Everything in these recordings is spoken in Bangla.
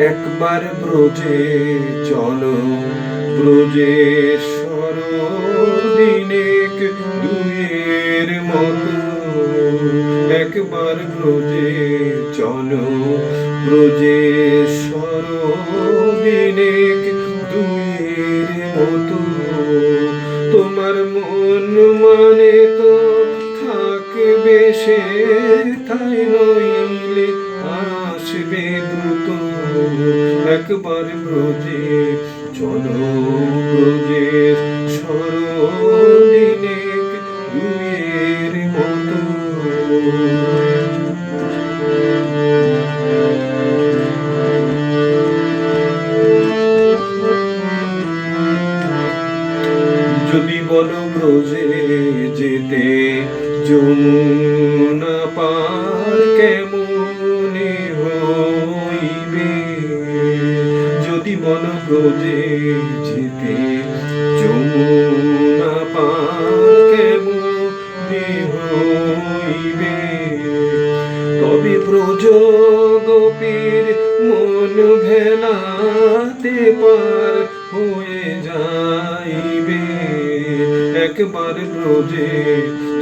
একবার ব্রজে চলো, ব্রজেশ্বর দিনেক দুয়ের মতো। একবার ব্রজে চলো, ব্রজেশ্বর দিনেক দুয়ের মতো। তোমার মন মানে তো থাকবে সে তাই, নইলে আসবে দ্রুত। একবার ব্রজে চলো, ব্রজেশ্বর দিনেক দুয়ের মতো। যদি বলো ব্রজে যেতে যমুনা পার কেমনে হইবে। যদি বলো ব্রজে যেতে যমুনা পার কেমনে হইবে। তবে ব্রজ গোপীর মন ভেলাতে পার হয়ে যাইবে। একবার ব্রজে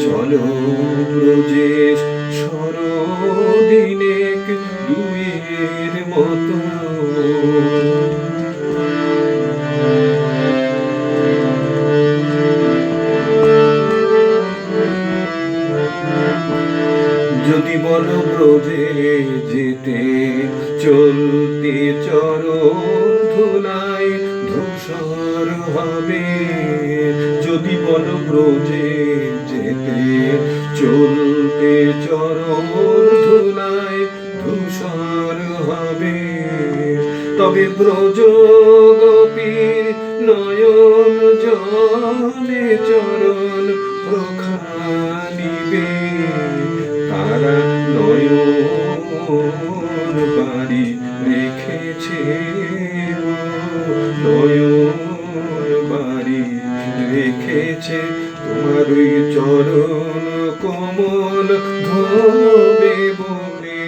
চলো, ব্রজেশ্বর দিনেক দুয়ের মতো। যদি বলো ব্রজে যেতে চলতে চরণ ধুলায় ধূসর হবে। যদি বলো ব্রজে যেতে চলতে চরণ ধুলায় ধূসর হবে। তবে ব্রজ গোপীর নয়ন জলে চরণ প্রখানিবে। তারা নয়ন বাড়ি রেখেছে, নয়ন বাড়ি রেখেছে তোমার ওই চরণ কমল ধোবে বলে।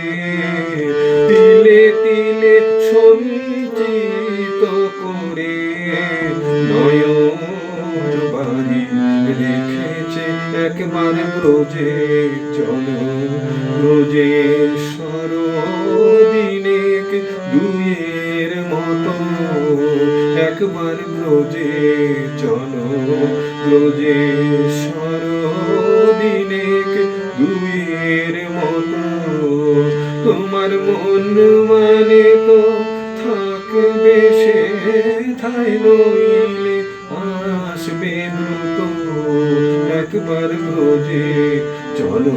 তিলে তিলে সঞ্চিত করে নয়ন বাড়ি রেখেছে। একবার ব্রজে চলো, ব্রজেশ্বর দিনেক দুয়ের মতো। একবার ব্রজে চলো, ব্রজেশ্বর দিনেক দুয়ের মতো। তোমার মন মানে তো থাকবে সে ঠাই, নইলে আসবে দ্রুত। একবার ব্রজে চলো,